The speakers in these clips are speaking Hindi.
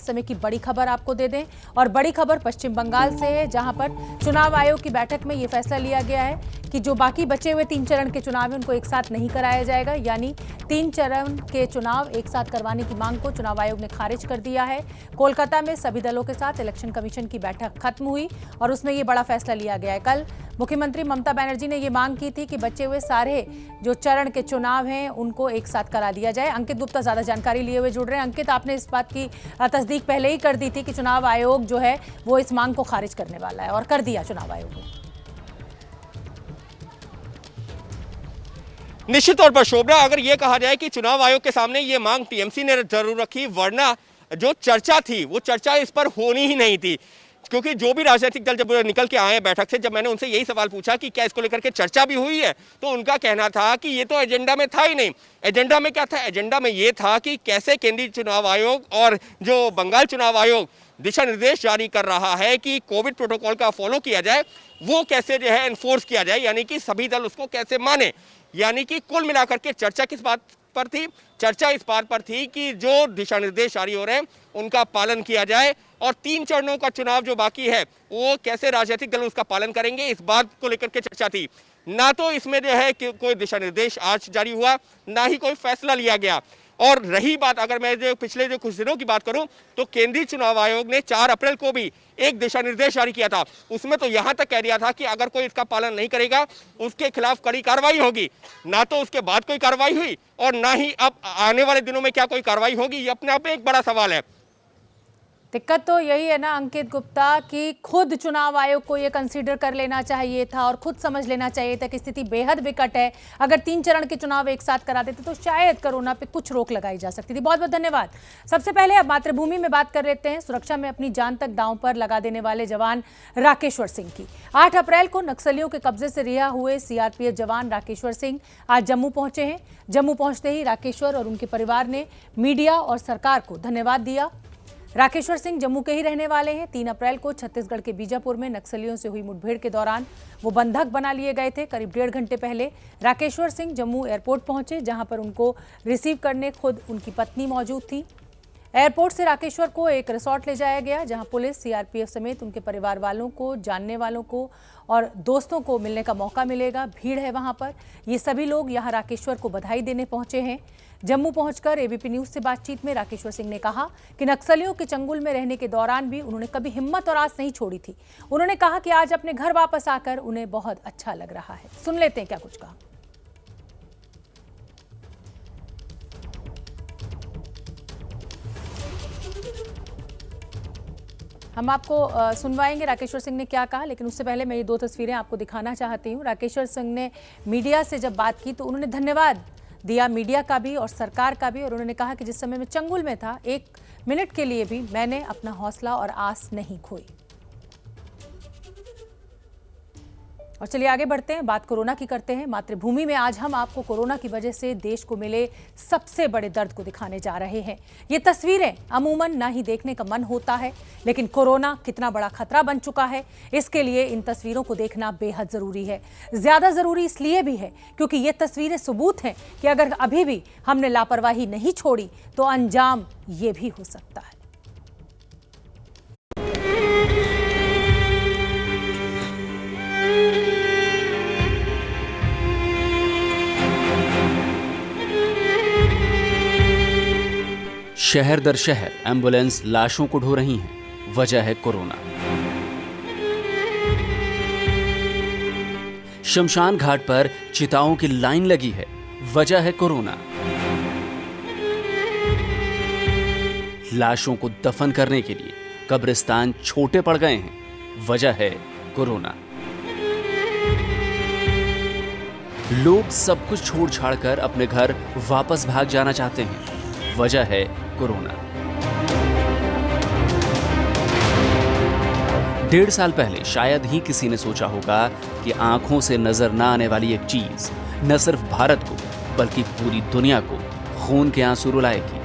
समय की बड़ी खबर आपको दे दें, और बड़ी खबर पश्चिम बंगाल से है, जहां पर चुनाव आयोग की बैठक में यह फैसला लिया गया है कि जो बाकी बचे हुए 3 चरण के चुनाव हैं उनको एक साथ नहीं कराया जाएगा। यानी 3 चरण के चुनाव एक साथ करवाने की मांग को चुनाव आयोग ने खारिज कर दिया है। कोलकाता में सभी दलों के साथ इलेक्शन कमीशन की बैठक खत्म हुई और उसमें यह बड़ा फैसला लिया गया है। कल मुख्यमंत्री ममता बनर्जी ने यह मांग की थी कि बचे हुए सारे जो चरण के चुनाव हैं उनको एक साथ करा दिया जाए। अंकित गुप्ता ज्यादा जानकारी लिए हुए जुड़ रहे हैं। अंकित, आपने इस बात की तस्दीक पहले ही कर दी थी कि चुनाव आयोग जो है वो इस मांग को खारिज करने वाला है, और कर दिया चुनाव आयोग ने। निश्चित तौर पर शोभना, अगर ये कहा जाए कि चुनाव आयोग के सामने ये मांग टीएमसी ने जरूर रखी, वरना जो चर्चा थी वो चर्चा इस पर होनी ही नहीं थी। क्योंकि जो भी राजनीतिक दल जब निकल के आए बैठक से, जब मैंने उनसे यही सवाल पूछा कि क्या इसको लेकर के चर्चा भी हुई है, तो उनका कहना था कि ये तो एजेंडा में था ही नहीं। एजेंडा में क्या था? एजेंडा में ये था कि कैसे केंद्रीय चुनाव आयोग और जो बंगाल चुनाव आयोग दिशा निर्देश जारी कर रहा है कि कोविड प्रोटोकॉल का फॉलो किया जाए, वो कैसे जो है एनफोर्स किया जाए, यानी कि सभी दल उसको कैसे माने। यानी कि कुल मिलाकर के चर्चा किस बात पर थी? चर्चा इस बात पर थी कि जो दिशा निर्देश जारी हो रहे हैं उनका पालन किया जाए, और 3 चरणों का चुनाव जो बाकी है वो कैसे राजनीतिक दल उसका पालन करेंगे, इस बात को लेकर के चर्चा थी। ना तो इसमें जो है कि कोई दिशा निर्देश आज जारी हुआ, ना ही कोई फैसला लिया गया। और रही बात, अगर मैं जो पिछले जो कुछ दिनों की बात करूं, तो केंद्रीय चुनाव आयोग ने 4 अप्रैल को भी एक दिशा निर्देश जारी किया था। उसमें तो यहां तक कह दिया था कि अगर कोई इसका पालन नहीं करेगा उसके खिलाफ कड़ी कार्रवाई होगी। ना तो उसके बाद कोई कार्रवाई हुई, और ना ही अब आने वाले दिनों में क्या कोई कार्रवाई होगी, ये अपने आप में एक बड़ा सवाल है। दिक्कत तो यही है ना अंकित गुप्ता कि खुद चुनाव आयोग को ये कंसीडर कर लेना चाहिए था और खुद समझ लेना चाहिए था कि स्थिति बेहद विकट है। अगर 3 चरण के चुनाव एक साथ करा देते तो शायद कोरोना पे कुछ रोक लगाई जा सकती थी। बहुत बहुत धन्यवाद। सबसे पहले अब मातृभूमि में बात कर लेते हैं। सुरक्षा में अपनी जान तक दांव पर लगा देने वाले जवान राकेश्वर सिंह की। 8 अप्रैल को नक्सलियों के कब्जे से रिहा हुए सीआरपीएफ जवान राकेश्वर सिंह आज जम्मू पहुंचे हैं। जम्मू पहुंचते ही राकेश्वर और उनके परिवार ने मीडिया और सरकार को धन्यवाद दिया। राकेश्वर सिंह जम्मू के ही रहने वाले हैं। 3 अप्रैल को छत्तीसगढ़ के बीजापुर में नक्सलियों से हुई मुठभेड़ के दौरान वो बंधक बना लिए गए थे। करीब 1.5 घंटे पहले राकेश्वर सिंह जम्मू एयरपोर्ट पहुंचे, जहां पर उनको रिसीव करने खुद उनकी पत्नी मौजूद थी। एयरपोर्ट से राकेश्वर को एक रिसोर्ट ले जाया गया, जहां पुलिस, सीआरपीएफ समेत उनके परिवार वालों को, जानने वालों को और दोस्तों को मिलने का मौका मिलेगा। भीड़ है वहां पर। ये सभी लोग यहां राकेश्वर को बधाई देने पहुंचे हैं। जम्मू पहुंचकर एबीपी न्यूज से बातचीत में राकेश्वर सिंह ने कहा कि नक्सलियों के चंगुल में रहने के दौरान भी उन्होंने कभी हिम्मत और आस नहीं छोड़ी थी। उन्होंने कहा कि आज अपने घर वापस आकर उन्हें बहुत अच्छा लग रहा है। सुन लेते हैं क्या कुछ कहा। हम आपको सुनवाएंगे राकेश्वर सिंह ने क्या कहा, लेकिन उससे पहले मैं ये 2 तस्वीरें आपको दिखाना चाहती हूँ। राकेश्वर सिंह ने मीडिया से जब बात की तो उन्होंने धन्यवाद दिया मीडिया का भी और सरकार का भी, और उन्होंने कहा कि जिस समय मैं चंगुल में था 1 मिनट के लिए भी मैंने अपना हौसला और आस नहीं खोई। और चलिए आगे बढ़ते हैं, बात कोरोना की करते हैं। मातृभूमि में आज हम आपको कोरोना की वजह से देश को मिले सबसे बड़े दर्द को दिखाने जा रहे हैं। ये तस्वीरें अमूमन ना ही देखने का मन होता है, लेकिन कोरोना कितना बड़ा खतरा बन चुका है, इसके लिए इन तस्वीरों को देखना बेहद जरूरी है। ज्यादा जरूरी इसलिए भी है क्योंकि ये तस्वीरें सबूत हैं कि अगर अभी भी हमने लापरवाही नहीं छोड़ी तो अंजाम ये भी हो सकता है। शहर दर शहर एम्बुलेंस लाशों को ढो रही हैं। वजह है कोरोना। शमशान घाट पर चिताओं की लाइन लगी है। वजह है कोरोना। लाशों को दफन करने के लिए कब्रिस्तान छोटे पड़ गए हैं। वजह है कोरोना। लोग सब कुछ छोड़ छाड़ कर अपने घर वापस भाग जाना चाहते हैं। वजह है कोरोना। 1.5 साल पहले शायद ही किसी ने सोचा होगा कि आंखों से नजर न आने वाली एक चीज न सिर्फ भारत को बल्कि पूरी दुनिया को खून के आंसू रुलाएगी।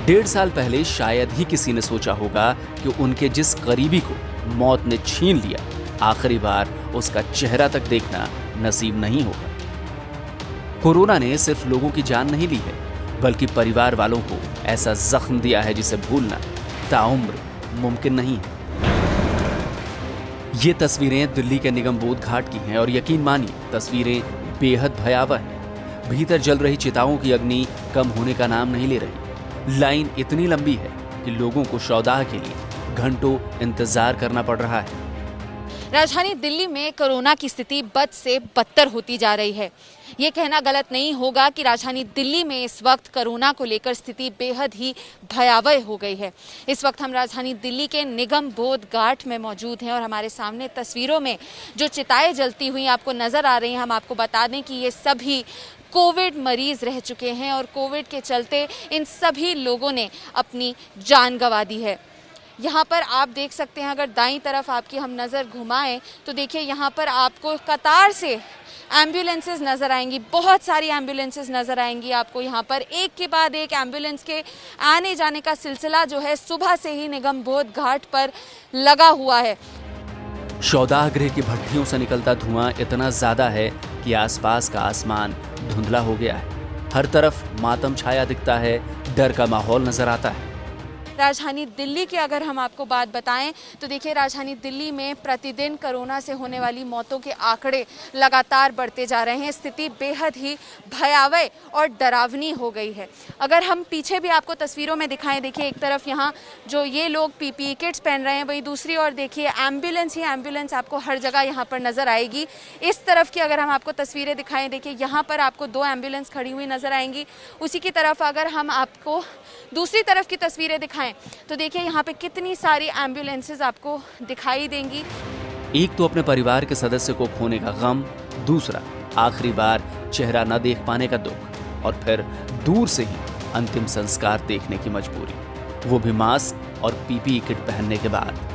डेढ़ साल पहले शायद ही किसी ने सोचा होगा कि उनके जिस करीबी को मौत ने छीन लिया, आखिरी बार उसका चेहरा तक देखना नसीब नहीं होगा। कोरोना ने सिर्फ लोगों की जान नहीं ली है, बल्कि परिवार वालों को ऐसा जख्म दिया है जिसे भूलना ताउम्र मुमकिन नहीं है। ये तस्वीरें दिल्ली के निगमबोध घाट की हैं और यकीन मानिए तस्वीरें बेहद भयावह हैं। भीतर जल रही चिताओं की अग्नि कम होने का नाम नहीं ले रही। लाइन इतनी लंबी है कि लोगों को शवदाह के लिए घंटों इंतजार करना पड़ रहा है। राजधानी दिल्ली में कोरोना की स्थिति बद से बदतर होती जा रही है। ये कहना गलत नहीं होगा कि राजधानी दिल्ली में इस वक्त कोरोना को लेकर स्थिति बेहद ही भयावह हो गई है। इस वक्त हम राजधानी दिल्ली के निगमबोध घाट में मौजूद हैं और हमारे सामने तस्वीरों में जो चिताएं जलती हुई आपको नजर आ रही हैं, हम आपको बता दें कि ये सभी कोविड मरीज रह चुके हैं और कोविड के चलते इन सभी लोगों ने अपनी जान गंवा दी है। यहाँ पर आप देख सकते हैं, अगर दाईं तरफ आपकी हम नज़र घुमाएं तो देखिए यहाँ पर आपको कतार से एम्बुलेंसेस नज़र आएंगी, बहुत सारी एम्बुलेंसेस नज़र आएंगी आपको। यहाँ पर एक के बाद एक एम्बुलेंस के आने जाने का सिलसिला जो है सुबह से ही निगमबोध घाट पर लगा हुआ है। शवदाह गृह की भट्टियों से निकलता धुआं इतना ज्यादा है कि आसपास का आसमान धुंधला हो गया है। हर तरफ मातम छाया दिखता है, डर का माहौल नजर आता है। राजधानी दिल्ली की अगर हम आपको बात बताएं तो देखिए राजधानी दिल्ली में प्रतिदिन कोरोना से होने वाली मौतों के आंकड़े लगातार बढ़ते जा रहे हैं। स्थिति बेहद ही भयावह और डरावनी हो गई है। अगर हम पीछे भी आपको तस्वीरों में दिखाएं, देखिए एक तरफ यहाँ जो ये लोग पीपीई किट्स पहन रहे हैं, वही दूसरी ओर देखिए एम्बुलेंस ही एम्बुलेंस आपको हर जगह यहाँ पर नजर आएगी। इस तरफ की अगर हम आपको तस्वीरें दिखाएं, देखिए यहाँ पर आपको 2 एम्बुलेंस खड़ी हुई नजर आएंगी। उसी की तरफ अगर हम आपको दूसरी तरफ की तस्वीरें दिखाएं तो देखिए यहाँ पे कितनी सारी एम्बुलेंसेस आपको दिखाई देंगी। एक तो अपने परिवार के सदस्य को खोने का गम, दूसरा आखिरी बार चेहरा न देख पाने का दुख और फिर दूर से ही अंतिम संस्कार देखने की मजबूरी, वो भी मास्क और पीपीई किट पहनने के बाद।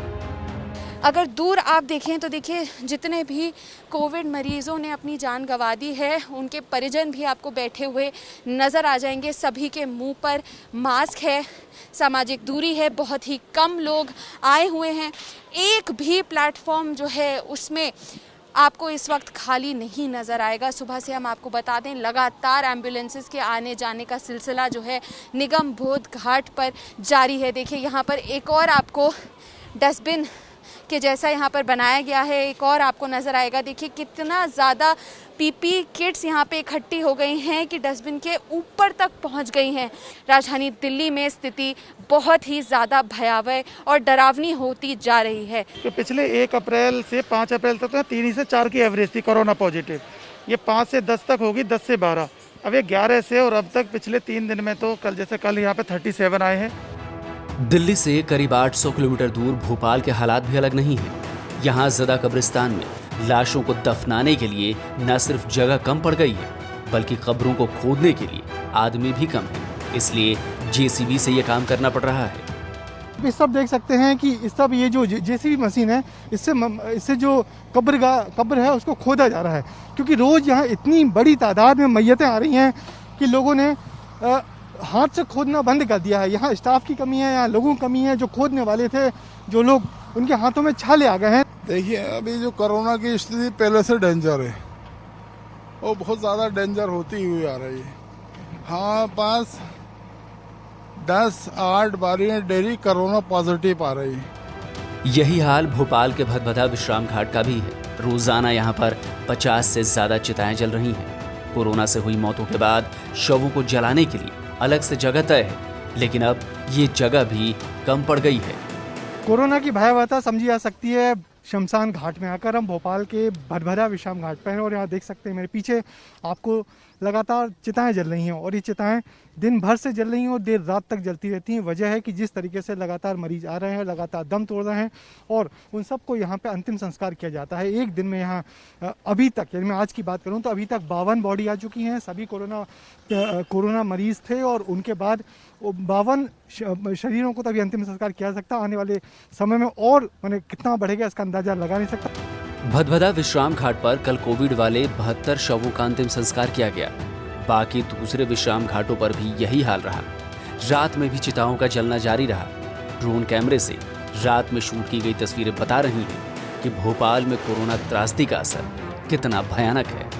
अगर दूर आप देखें तो देखिए जितने भी कोविड मरीजों ने अपनी जान गंवा दी है, उनके परिजन भी आपको बैठे हुए नज़र आ जाएंगे। सभी के मुंह पर मास्क है, सामाजिक दूरी है, बहुत ही कम लोग आए हुए हैं। एक भी प्लेटफॉर्म जो है उसमें आपको इस वक्त खाली नहीं नज़र आएगा। सुबह से हम आपको बता दें लगातार एम्बुलेंसेस के आने जाने का सिलसिला जो है निगमबोध घाट पर जारी है। देखिए यहाँ पर एक और आपको डस्टबिन के जैसा यहाँ पर बनाया गया है, एक और आपको नज़र आएगा। देखिए कितना ज़्यादा पीपीई किट्स यहाँ पे इकट्ठी हो गई हैं कि डस्टबिन के ऊपर तक पहुँच गई हैं। राजधानी दिल्ली में स्थिति बहुत ही ज़्यादा भयावह और डरावनी होती जा रही है। तो पिछले 1 अप्रैल से 5 अप्रैल तक तो 3 से 4 की एवरेज थी कोरोना पॉजिटिव। ये 5 से 10 तक होगी, 10 से 12, अब ये 11 से, और अब तक पिछले 3 दिन में तो कल यहाँ पे 37 आए हैं। दिल्ली से करीब 800 किलोमीटर दूर भोपाल के हालात भी अलग नहीं हैं। यहाँ ज़दा कब्रिस्तान में लाशों को दफनाने के लिए न सिर्फ जगह कम पड़ गई है, बल्कि कब्रों को खोदने के लिए आदमी भी कम है। इसलिए जेसीबी से ये काम करना पड़ रहा है। इस सब देख सकते हैं कि इस सब ये जो जेसीबी मशीन है, इससे जो कब्र है उसको खोदा जा रहा है, क्योंकि रोज़ यहाँ इतनी बड़ी तादाद में मैयतें आ रही हैं कि लोगों ने हाथ से खोदना बंद कर दिया है। यहाँ स्टाफ की कमी है, यहाँ लोगों की कमी है। जो खोदने वाले थे, जो लोग, उनके हाथों में छाले आ गए हैं। देखिए अभी जो कोरोना की स्थिति पहले से डेंजर है, वो बहुत ज़्यादा डेंजर होती हुई आ रही है। हाँ, 5, 10, 8 बारियाँ डेली कोरोना पॉजिटिव आ रही है। यही हाल भोपाल के भदभदा विश्राम घाट का भी है। रोजाना यहाँ पर 50 से ज्यादा चिताएं जल रही हैं। कोरोना से हुई मौतों के बाद शवों को जलाने के लिए अलग से जगह तय है, लेकिन अब ये जगह भी कम पड़ गई है। कोरोना की भयावहता समझी जा सकती है शमशान घाट में आकर। हम भोपाल के भदभदा विश्राम घाट पर हैं और यहाँ देख सकते हैं मेरे पीछे आपको लगातार चिताएं जल रही हैं, और ये चिताएं दिन भर से जल रही हैं और देर रात तक जलती रहती हैं। वजह है कि जिस तरीके से लगातार मरीज आ रहे हैं, लगातार दम तोड़ रहे हैं, और उन सबको यहाँ पे अंतिम संस्कार किया जाता है। एक दिन में यहाँ अभी तक, यदि मैं आज की बात करूँ तो अभी तक 52 बॉडी आ चुकी हैं। सभी कोरोना मरीज थे और उनके बाद 52 शरीरों को तभी अंतिम संस्कार किया जा सकता। आने वाले समय में और कितना बढ़ेगा इसका अंदाजा लगा नहीं सकता। भदभदा विश्राम घाट पर कल कोविड वाले 72 शवों का अंतिम संस्कार किया गया। बाकी दूसरे विश्राम घाटों पर भी यही हाल रहा। रात में भी चिताओं का जलना जारी रहा। ड्रोन कैमरे से रात में शूट की गई तस्वीरें बता रही हैं कि भोपाल में कोरोना त्रासदी का असर कितना भयानक है।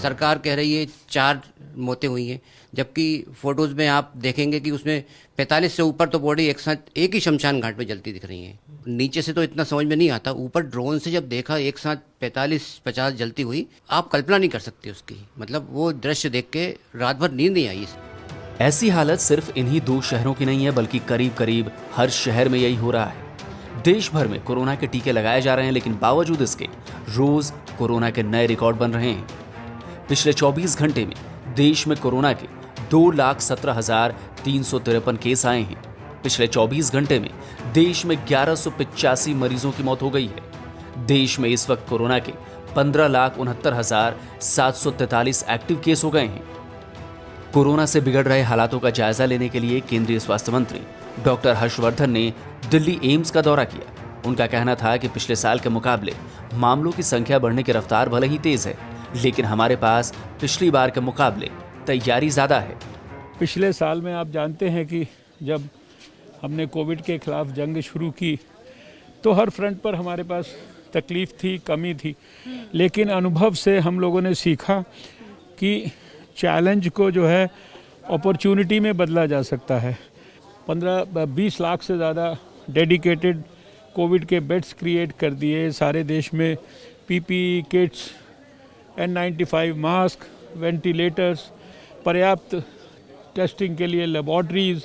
सरकार कह रही है 4 मौतें हुई हैं, जबकि फोटोज़ में आप देखेंगे कि उसमें 45 से ऊपर तो बॉडी एक साथ एक ही शमशान घाट में जलती दिख रही है। नीचे से तो इतना समझ में नहीं आता, ऊपर ड्रोन से जब देखा एक साथ 45-50 जलती हुई, आप कल्पना नहीं कर सकते उसकी। मतलब वो दृश्य देख के रात भर नींद नहीं आई। ऐसी हालत सिर्फ इन्हीं 2 शहरों की नहीं है, बल्कि करीब करीब हर शहर में यही हो रहा है। देश भर में कोरोना के टीके लगाए जा रहे हैं, लेकिन बावजूद इसके रोज कोरोना के नए रिकॉर्ड बन रहे हैं। पिछले 24 घंटे में देश में कोरोना के 2,17,353 केस आए हैं। पिछले 24 घंटे में देश में 1185 मरीजों की मौत हो गई है। देश में इस वक्त कोरोना के 15,69,743 एक्टिव केस हो गए हैं। कोरोना से बिगड़ रहे हालातों का जायजा लेने के लिए केंद्रीय स्वास्थ्य मंत्री डॉक्टर हर्षवर्धन ने दिल्ली एम्स का दौरा किया। उनका कहना था कि पिछले साल के मुकाबले मामलों की संख्या बढ़ने की रफ्तार भले ही तेज है, लेकिन हमारे पास पिछली बार के मुकाबले तैयारी ज्यादा है। पिछले साल में आप जानते हैं कि जब हमने कोविड के खिलाफ जंग शुरू की तो हर फ्रंट पर हमारे पास तकलीफ थी, कमी थी, लेकिन अनुभव से हम लोगों ने सीखा कि चैलेंज को जो है अपॉर्चुनिटी में बदला जा सकता है। 15-20 लाख से ज़्यादा डेडिकेटेड कोविड के बेड्स क्रिएट कर दिए सारे देश में। PPE kits, N95 mask, ventilators, पर्याप्त टेस्टिंग के लिए लेबॉर्ट्रीज़,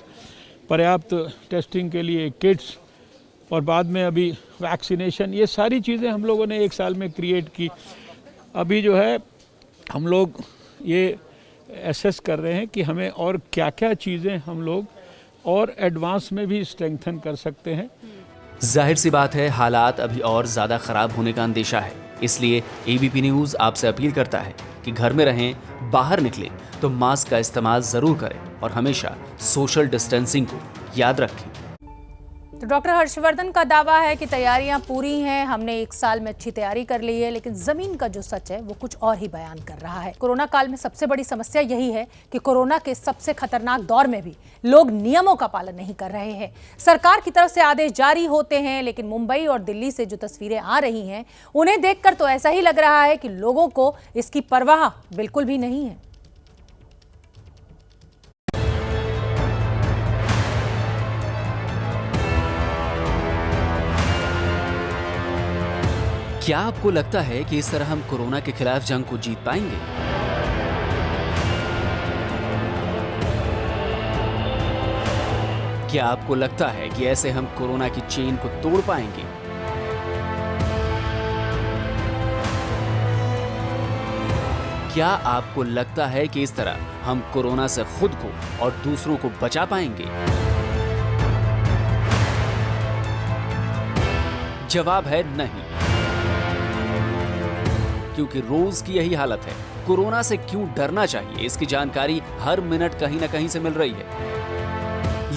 पर्याप्त टेस्टिंग के लिए किट्स और बाद में अभी वैक्सीनेशन, ये सारी चीज़ें हम लोगों ने 1 साल में क्रिएट की। अभी जो है हम लोग ये एसेस कर रहे हैं कि हमें और क्या क्या चीज़ें हम लोग और एडवांस में भी स्ट्रेंथन कर सकते हैं। जाहिर सी बात है, हालात अभी और ज़्यादा ख़राब होने का अंदेशा है। इसलिए एबीपी न्यूज़ आपसे अपील करता है कि घर में रहें, बाहर निकलें तो मास्क का इस्तेमाल ज़रूर करें और हमेशा सोशल डिस्टेंसिंग को याद रखें। तो डॉक्टर हर्षवर्धन का दावा है कि तैयारियां पूरी हैं, हमने 1 साल में अच्छी तैयारी कर ली है, लेकिन जमीन का जो सच है वो कुछ और ही बयान कर रहा है। कोरोना काल में सबसे बड़ी समस्या यही है कि कोरोना के सबसे खतरनाक दौर में भी लोग नियमों का पालन नहीं कर रहे हैं। सरकार की तरफ से आदेश जारी होते हैं, लेकिन मुंबई और दिल्ली से जो तस्वीरें आ रही हैं उन्हें देखकर तो ऐसा ही लग रहा है कि लोगों को इसकी परवाह बिल्कुल भी नहीं है। क्या आपको लगता है कि इस तरह हम कोरोना के खिलाफ जंग को जीत पाएंगे? क्या आपको लगता है कि ऐसे हम कोरोना की चेन को तोड़ पाएंगे? क्या आपको लगता है कि इस तरह हम कोरोना से खुद को और दूसरों को बचा पाएंगे? जवाब है नहीं, क्योंकि रोज की यही हालत है। कोरोना से क्यों डरना चाहिए, इसकी जानकारी हर मिनट कहीं ना कहीं से मिल रही है,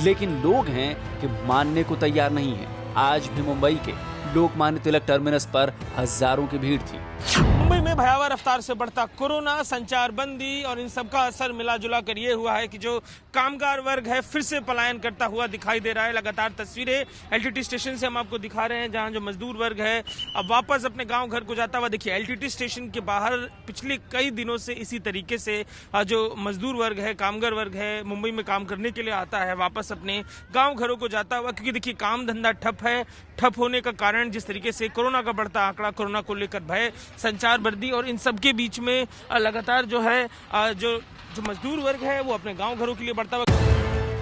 लेकिन लोग हैं कि मानने को तैयार नहीं है। आज भी मुंबई के लोकमान्य तिलक टर्मिनस पर हजारों की भीड़ थी। मुंबई में भयावह रफ्तार से बढ़ता कोरोना, संचार बंदी और इन सबका असर मिला जुला कर ये हुआ है कि जो कामगार वर्ग है फिर से पलायन करता हुआ दिखाई दे रहा है। लगातार तस्वीरें एलटीटी स्टेशन से हम आपको दिखा रहे हैं, जहां जो मजदूर वर्ग है अब वापस अपने गांव घर को जाता हुआ। देखिए, एलटीटी स्टेशन के बाहर पिछले कई दिनों से इसी तरीके से जो मजदूर वर्ग है, कामगार वर्ग है, मुंबई में काम करने के लिए आता है, वापस अपने गाँव घरों को जाता हुआ। क्योंकि देखिए, काम धंधा ठप है। ठप होने का कारण जिस तरीके से कोरोना का बढ़ता आंकड़ा, कोरोना को लेकर भय, संचार बंदी और इन सब के बीच में लगातार जो है जो मजदूर वर्ग है वो अपने गांव घरों के लिए बढ़ता हुआ।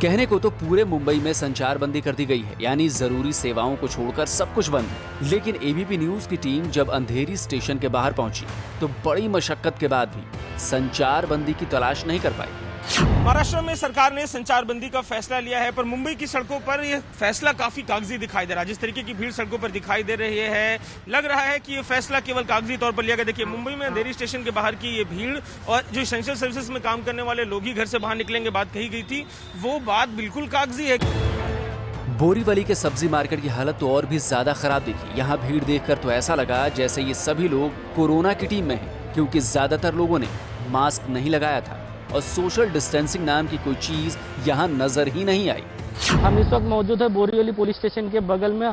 कहने को तो पूरे मुंबई में संचार बंदी कर दी गई है, यानी जरूरी सेवाओं को छोड़कर सब कुछ बंद है। लेकिन एबीपी न्यूज की टीम जब अंधेरी स्टेशन के बाहर पहुंची तो बड़ी मशक्कत के बाद भी संचार बंदी की तलाश नहीं कर पाई। महाराष्ट्र में सरकार ने संचार बंदी का फैसला लिया है, पर मुंबई की सड़कों पर यह फैसला काफी कागजी दिखाई दे रहा है। जिस तरीके की भीड़ सड़कों पर दिखाई दे रही है, लग रहा है कि यह फैसला केवल कागजी तौर पर लिया गया। देखिए, मुंबई में अंधेरी स्टेशन के बाहर की ये भीड़ और जो एसेंशियल सर्विसेज में काम करने वाले लोग ही घर से बाहर निकलेंगे बात कही गई थी, वो बात बिल्कुल कागजी है। बोरीवली के सब्जी मार्केट की हालत तो और भी ज्यादा खराब दिखी। यहाँ भीड़ देखकर तो ऐसा लगा जैसे ये सभी लोग कोरोना की टीम में हैं, क्योंकि ज्यादातर लोगों ने मास्क नहीं लगाया था और सोशल डिस्टेंसिंग नाम की कोई चीज यहाँ नजर ही नहीं आई। हम इस वक्त मौजूद है बोरीवली पुलिस स्टेशन के बगल में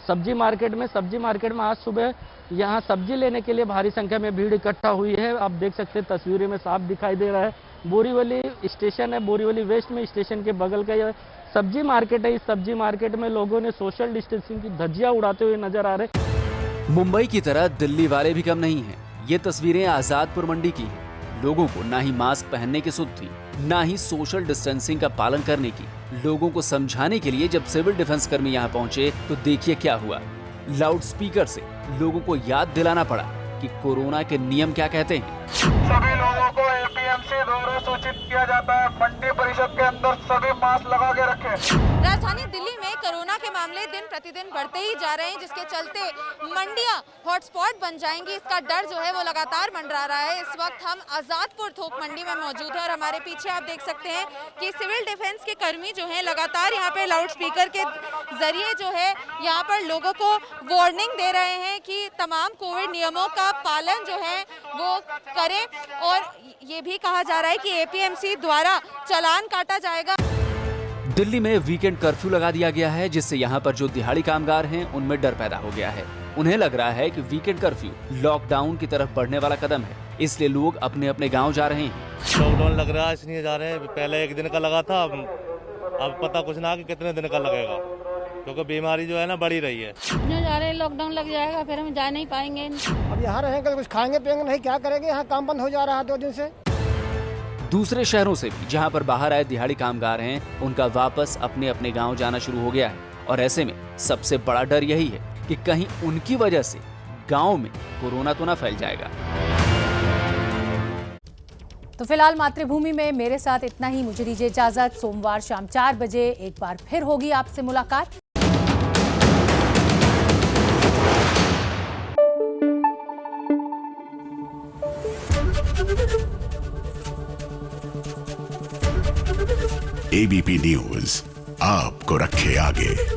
सब्जी मार्केट में आज सुबह यहाँ सब्जी लेने के लिए भारी संख्या में भीड़ इकट्ठा हुई है। आप देख सकते हैं तस्वीरें में साफ दिखाई दे रहा है। बोरीवली स्टेशन है, बोरीवली वेस्ट में स्टेशन के बगल का यह सब्जी मार्केट है। इस सब्जी मार्केट में लोगों ने सोशल डिस्टेंसिंग की धज्जियां उड़ाते हुए नजर आ रहे। मुंबई की तरह दिल्ली वाले भी कम नहीं हैं। ये तस्वीरें आजादपुर मंडी की हैं। लोगों को ना ही मास्क पहनने की सुध थी, ना ही सोशल डिस्टेंसिंग का पालन करने की। लोगों को समझाने के लिए जब सिविल डिफेंस कर्मी यहाँ पहुंचे तो देखिए क्या हुआ। लाउड स्पीकर से लोगों को याद दिलाना पड़ा कि कोरोना के नियम क्या कहते हैं। सभी लोगों को एपीएमसी द्वारा सूचित किया जाता है, मंडी परिषद के अंदर सभी मास्क लगा के रखें। राजधानी दिल्ली में कोरोना के मामले दिन प्रतिदिन बढ़ते ही जा रहे हैं, जिसके चलते मंडियां हॉटस्पॉट बन जाएंगी, इसका डर जो है वो लगातार मंडरा रहा है। इस वक्त हम आजादपुर थोक मंडी में मौजूद हैं और हमारे पीछे आप देख सकते हैं कि सिविल डिफेंस के कर्मी जो हैं लगातार यहाँ पे लाउड स्पीकर के जरिए जो है यहाँ पर लोगों को वार्निंग दे रहे हैं कि तमाम कोविड नियमों का पालन जो है वो करें, और ये भी कहा जा रहा है कि एपीएमसी द्वारा चालान काटा जाएगा। दिल्ली में वीकेंड कर्फ्यू लगा दिया गया है, जिससे यहाँ पर जो दिहाड़ी कामगार हैं उनमें डर पैदा हो गया है। उन्हें लग रहा है कि वीकेंड कर्फ्यू लॉकडाउन की तरफ बढ़ने वाला कदम है, इसलिए लोग अपने अपने गांव जा रहे हैं। लॉकडाउन लग रहा है इसलिए जा रहे हैं। पहले 1 दिन का लगा था, अब पता कुछ ना कि कितने दिन का लगेगा, क्योंकि बीमारी जो है ना बढ़ी रही है। जा रहे हैं, लॉकडाउन लग जाएगा, फिर हम जा नहीं पाएंगे। अब यहाँ रहेंगे, कुछ खाएंगे पिएंगे नहीं, क्या करेंगे? यहाँ काम बंद हो जा रहा है 2 दिन से। दूसरे शहरों से भी जहां पर बाहर आए दिहाड़ी कामगार हैं, उनका वापस अपने अपने गांव जाना शुरू हो गया है। और ऐसे में सबसे बड़ा डर यही है कि कहीं उनकी वजह से गांव में कोरोना तो ना फैल जाएगा। तो फिलहाल मातृभूमि में मेरे साथ इतना ही। मुझे दीजिए इजाजत। सोमवार शाम 4 बजे एक बार फिर होगी आपसे मुलाकात। एबीपी न्यूज आपको रखे आगे।